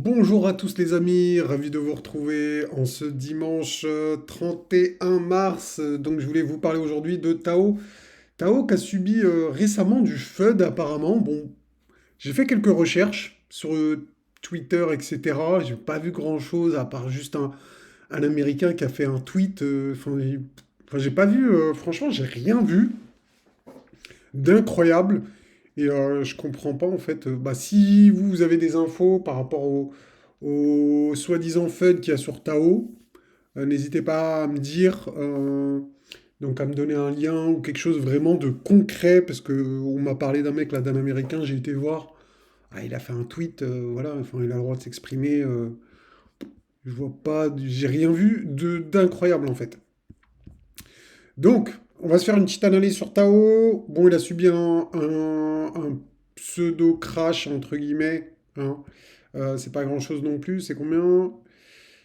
Bonjour à tous les amis, ravi de vous retrouver en ce dimanche 31 mars. Donc je voulais vous parler aujourd'hui de Tao. Tao qui a subi récemment du FUD apparemment. Bon, j'ai fait quelques recherches sur Twitter, etc. J'ai pas vu grand-chose à part juste un Américain qui a fait un tweet. Enfin, j'ai pas vu, franchement, j'ai rien vu d'incroyable. Et je comprends pas en fait. Bah, si vous avez des infos par rapport au soi-disant FUD qu'il y a sur Tao, n'hésitez pas à me dire, donc à me donner un lien ou quelque chose vraiment de concret, parce que on m'a parlé d'un mec là, d'un Américain, j'ai été voir. Ah, il a fait un tweet, voilà, enfin il a le droit de s'exprimer. Je vois pas, j'ai rien vu de d'incroyable en fait. Donc, on va se faire une petite analyse sur Tao. Bon, il a subi un pseudo-crash, entre guillemets, hein. C'est pas grand-chose non plus. C'est combien?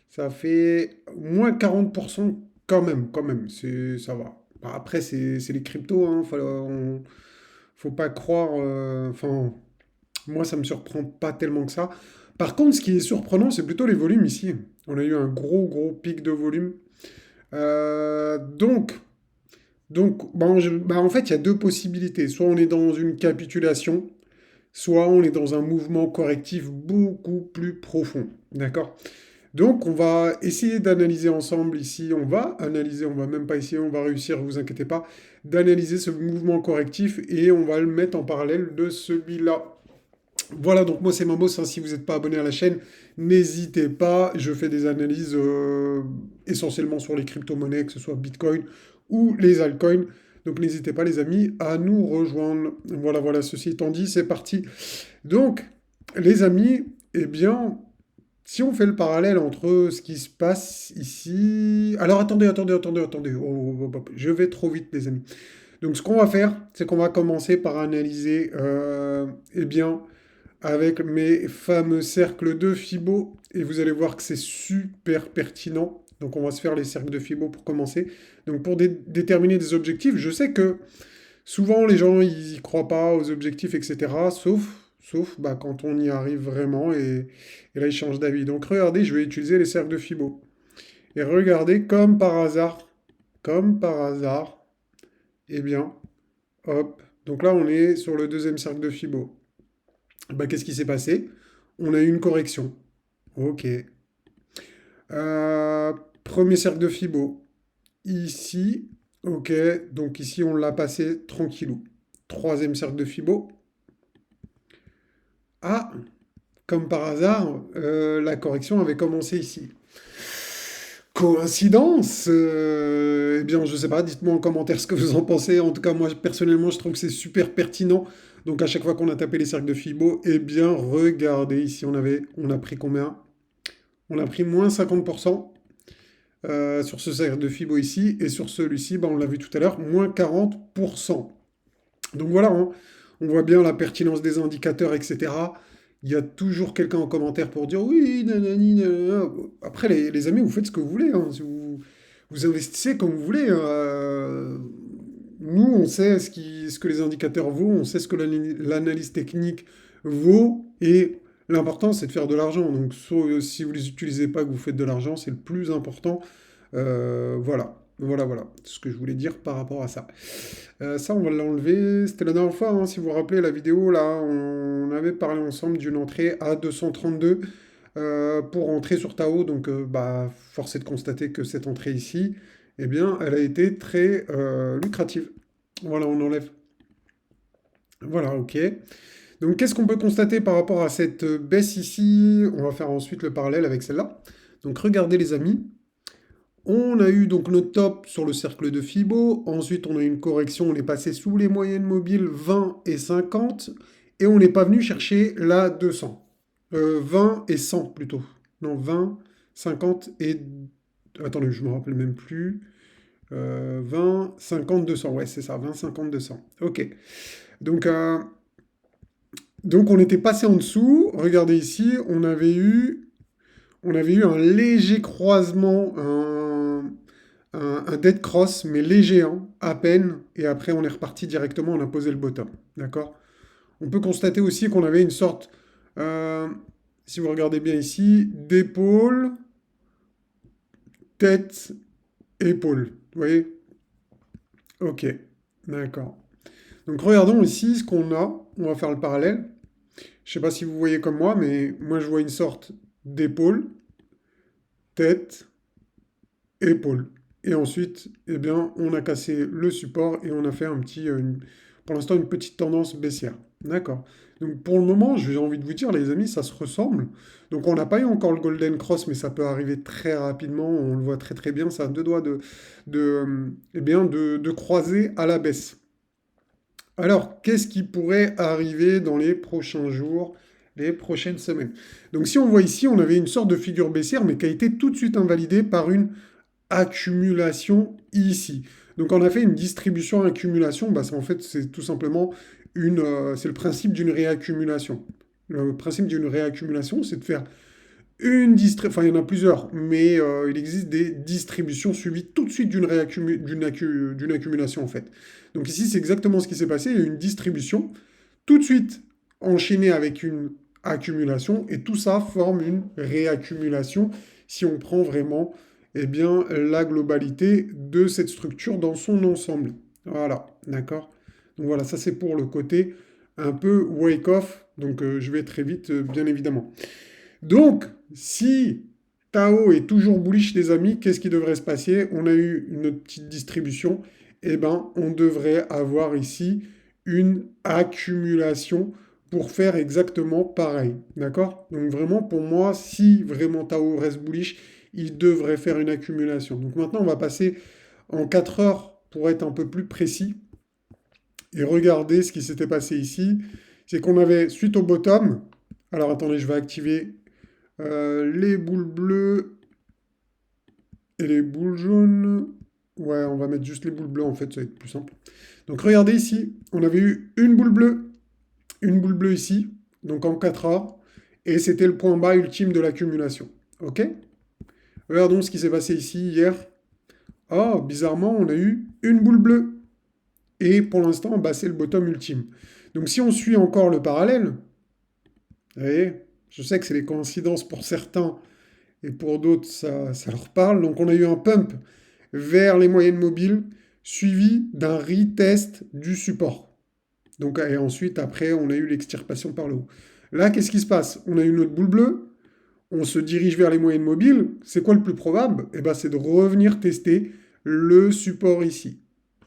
Ça fait moins 40% quand même, quand même. Ça va. Bah, après, c'est les cryptos, hein. Faut pas croire. Enfin, moi, ça me surprend pas tellement que ça. Par contre, ce qui est surprenant, c'est plutôt les volumes ici. On a eu un gros, gros pic de volume. Euh, donc, en fait, il y a deux possibilités. Soit on est dans une capitulation, soit on est dans un mouvement correctif beaucoup plus profond. D'accord? Donc, on va essayer d'analyser ensemble ici. On va analyser, on va même pas essayer, on va réussir, vous inquiétez pas, d'analyser ce mouvement correctif et on va le mettre en parallèle de celui-là. Voilà, donc moi c'est Mamos, hein. Si vous n'êtes pas abonné à la chaîne, n'hésitez pas. Je fais des analyses essentiellement sur les crypto-monnaies, que ce soit Bitcoin ou les altcoins. Donc n'hésitez pas les amis à nous rejoindre. Voilà, voilà, ceci étant dit, c'est parti. Donc, les amis, eh bien, si on fait le parallèle entre ce qui se passe ici... Alors attendez. Je vais trop vite les amis. Donc ce qu'on va faire, c'est qu'on va commencer par analyser, eh bien, avec mes fameux cercles de Fibo. Et vous allez voir que c'est super pertinent. Donc on va se faire les cercles de Fibo pour commencer. Donc pour déterminer des objectifs, je sais que souvent les gens ils y croient pas aux objectifs, etc. Sauf bah, quand on y arrive vraiment et là ils changent d'avis. Donc regardez, je vais utiliser les cercles de Fibo. Et regardez, comme par hasard, eh bien, hop. Donc là on est sur le deuxième cercle de Fibo. Bah, qu'est-ce qui s'est passé? On a eu une correction. Ok. Euh, Premier cercle de Fibo. Ici, ok. Donc ici, on l'a passé tranquillou. Troisième cercle de Fibo. Ah, comme par hasard, la correction avait commencé ici. Coïncidence? Eh bien, je sais pas, dites-moi en commentaire ce que vous en pensez. En tout cas, moi, personnellement, je trouve que c'est super pertinent. Donc, à chaque fois qu'on a tapé les cercles de Fibo, eh bien, regardez, ici, on a pris combien? On a pris moins 50%. Sur ce cercle de Fibo ici, et sur celui-ci, bah, on l'a vu tout à l'heure, moins 40%. Donc voilà, hein, on voit bien la pertinence des indicateurs, etc. Il y a toujours quelqu'un en commentaire pour dire oui, nanani, nanana. Après, les amis, vous faites ce que vous voulez, hein. Si vous investissez comme vous voulez, hein. Nous, on sait ce que les indicateurs vaut, on sait ce que l'analyse technique vaut, et l'important, c'est de faire de l'argent. Donc, si vous ne les utilisez pas, que vous faites de l'argent, c'est le plus important. Voilà. C'est ce que je voulais dire par rapport à ça. Ça, on va l'enlever. C'était la dernière fois, hein, si vous vous rappelez la vidéo, là, on avait parlé ensemble d'une entrée à 232 pour entrer sur Tao. Donc, bah, force est de constater que cette entrée ici, eh bien, elle a été très lucrative. Voilà, on enlève. Voilà, ok. Donc, qu'est-ce qu'on peut constater par rapport à cette baisse ici? On va faire ensuite le parallèle avec celle-là. Donc, regardez les amis. On a eu donc notre top sur le cercle de Fibo. Ensuite, on a eu une correction. On est passé sous les moyennes mobiles 20 et 50. Et on n'est pas venu chercher la 200. 20 et 100 plutôt. Non, 20, 50 et... Attendez, je me rappelle même plus. 20, 50, 200. Ouais, c'est ça. 20, 50, 200. Ok. Donc, donc on était passé en dessous. Regardez ici. On avait eu un léger croisement, un dead cross, mais léger, hein, à peine, et après on est reparti directement, on a posé le bottom, d'accord? On peut constater aussi qu'on avait une sorte, euh, Si vous regardez bien ici, d'épaule, tête, épaule. Vous voyez? Ok, d'accord. Donc regardons ici ce qu'on a. On va faire le parallèle. Je ne sais pas si vous voyez comme moi, mais moi je vois une sorte d'épaule, tête, épaule. Et ensuite, eh bien, on a cassé le support et on a fait un petit, pour l'instant, une petite tendance baissière. D'accord. Donc pour le moment, j'ai envie de vous dire, les amis, ça se ressemble. Donc on n'a pas eu encore le Golden Cross, mais ça peut arriver très rapidement. On le voit très très bien. Ça a deux doigts eh bien, de croiser à la baisse. Alors, qu'est-ce qui pourrait arriver dans les prochains jours, les prochaines semaines? Donc si on voit ici, on avait une sorte de figure baissière, mais qui a été tout de suite invalidée par une accumulation ici. Donc on a fait une distribution accumulation, bah, en fait c'est tout simplement c'est le principe d'une réaccumulation. Le principe d'une réaccumulation, c'est de faire une distribution, enfin il y en a plusieurs, mais il existe des distributions suivies tout de suite d'une accumulation en fait. Donc ici c'est exactement ce qui s'est passé, il y a eu une distribution, tout de suite enchaînée avec une accumulation, et tout ça forme une réaccumulation si on prend vraiment eh bien, la globalité de cette structure dans son ensemble. Voilà, d'accord? Donc voilà, ça c'est pour le côté un peu wake-off, donc je vais très vite, bien évidemment. Donc, si Tao est toujours bullish, les amis, qu'est-ce qui devrait se passer? On a eu une petite distribution. Eh ben, on devrait avoir ici une accumulation pour faire exactement pareil. D'accord? Donc vraiment, pour moi, si vraiment Tao reste bullish, il devrait faire une accumulation. Donc maintenant, on va passer en 4 heures pour être un peu plus précis. Et regardez ce qui s'était passé ici. C'est qu'on avait, suite au bottom, alors attendez, je vais activer les boules bleues et les boules jaunes. Ouais, on va mettre juste les boules bleues en fait, ça va être plus simple. Donc regardez ici, on avait eu une boule bleue ici, donc en 4 heures, et c'était le point bas ultime de l'accumulation. Ok? Regardons ce qui s'est passé ici hier. Oh, bizarrement, on a eu une boule bleue. Et pour l'instant, bah, c'est le bottom ultime. Donc si on suit encore le parallèle, vous voyez, je sais que c'est des coïncidences pour certains, et pour d'autres, ça leur parle. Donc on a eu un pump vers les moyennes mobiles, suivi d'un retest du support. Donc, et ensuite, après, on a eu l'extirpation par le haut. Là, qu'est-ce qui se passe? On a eu notre boule bleue, on se dirige vers les moyennes mobiles. C'est quoi le plus probable? Eh ben, c'est de revenir tester le support ici.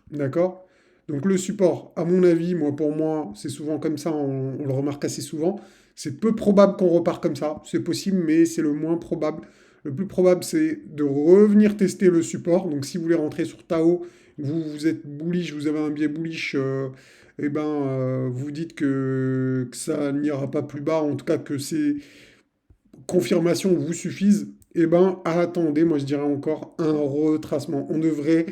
D'accord? Donc le support, à mon avis, moi pour moi, c'est souvent comme ça, on le remarque assez souvent. C'est peu probable qu'on repart comme ça. C'est possible, mais c'est le moins probable. Le plus probable, c'est de revenir tester le support. Donc si vous voulez rentrer sur Tao, vous êtes bullish, vous avez un biais bullish, eh ben, vous dites que ça n'ira pas plus bas, en tout cas que ces confirmations vous suffisent. Eh ben, attendez, moi je dirais encore un retracement. On devrait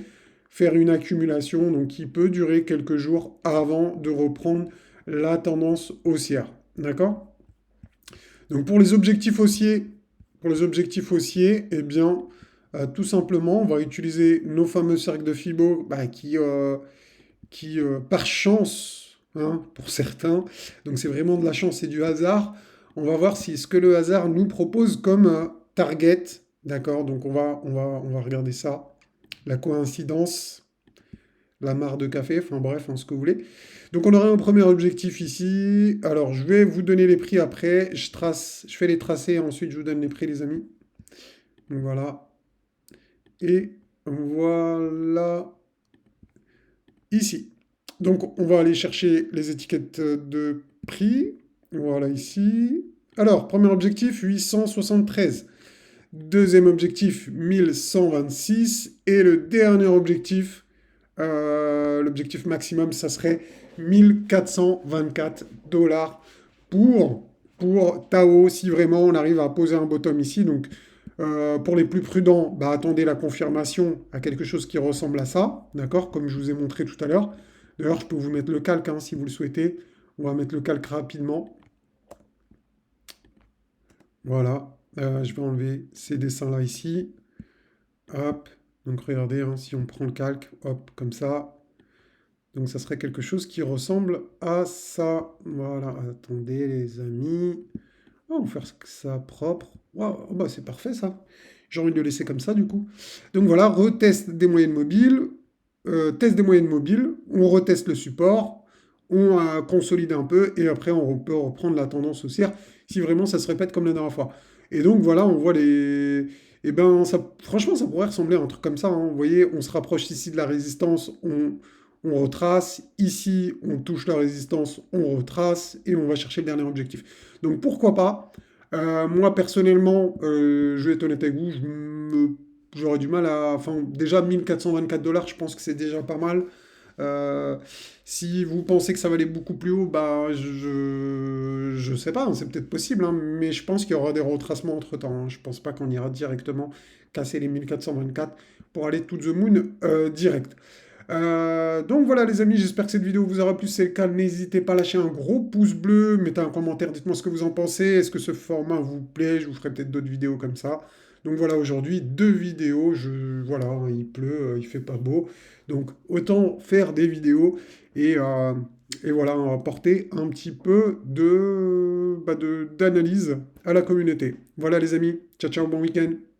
faire une accumulation, donc qui peut durer quelques jours avant de reprendre la tendance haussière. D'accord? Donc pour les objectifs haussiers, eh bien, tout simplement, on va utiliser nos fameux cercles de Fibo bah, qui par chance, hein, pour certains, donc c'est vraiment de la chance et du hasard, on va voir si ce que le hasard nous propose comme target. D'accord? Donc on va regarder ça. La coïncidence, la mare de café, enfin bref, hein, ce que vous voulez. Donc on aurait un premier objectif ici. Alors je vais vous donner les prix après. Je fais les tracés et ensuite je vous donne les prix, les amis. Donc voilà. Et voilà ici. Donc on va aller chercher les étiquettes de prix. Voilà ici. Alors, premier objectif, 873. Deuxième objectif, 1126. Et le dernier objectif, l'objectif maximum, ça serait 1424 dollars pour Tao, si vraiment on arrive à poser un bottom ici. Donc, pour les plus prudents, bah, attendez la confirmation à quelque chose qui ressemble à ça, d'accord, comme je vous ai montré tout à l'heure. D'ailleurs, je peux vous mettre le calque hein, si vous le souhaitez. On va mettre le calque rapidement. Voilà, je vais enlever ces dessins-là ici. Hop, donc regardez, hein, si on prend le calque, hop, comme ça. Donc ça serait quelque chose qui ressemble à ça. Voilà, attendez les amis. On va faire ça propre. Waouh, bah c'est parfait ça. J'ai envie de le laisser comme ça du coup. Donc voilà, retest des moyennes mobiles, test des moyennes mobiles, on reteste le support, on consolide un peu et après on peut reprendre la tendance haussière si vraiment ça se répète comme la dernière fois. Et donc voilà, on voit les... Eh ben, ça, franchement, ça pourrait ressembler à un truc comme ça, hein. Vous voyez, on se rapproche ici de la résistance, on retrace. Ici, on touche la résistance, on retrace et on va chercher le dernier objectif. Donc pourquoi pas. Moi, personnellement, je vais être honnête avec vous, j'aurais du mal à... Enfin, déjà 1424 $, je pense que c'est déjà pas mal. Euh, Si vous pensez que ça va aller beaucoup plus haut, bah, je sais pas, hein, c'est peut-être possible, hein, mais je pense qu'il y aura des retracements entre-temps, hein. Je pense pas qu'on ira directement casser les 1424 pour aller to the moon direct. Donc voilà les amis, j'espère que cette vidéo vous aura plu. Si c'est le cas, n'hésitez pas à lâcher un gros pouce bleu, mettez un commentaire, dites-moi ce que vous en pensez. Est-ce que ce format vous plaît? Je vous ferai peut-être d'autres vidéos comme ça. Donc voilà, aujourd'hui, deux vidéos. Voilà, hein, il pleut, il fait pas beau. Donc autant faire des vidéos et voilà, apporter un petit peu d'analyse à la communauté. Voilà les amis, ciao ciao, bon week-end.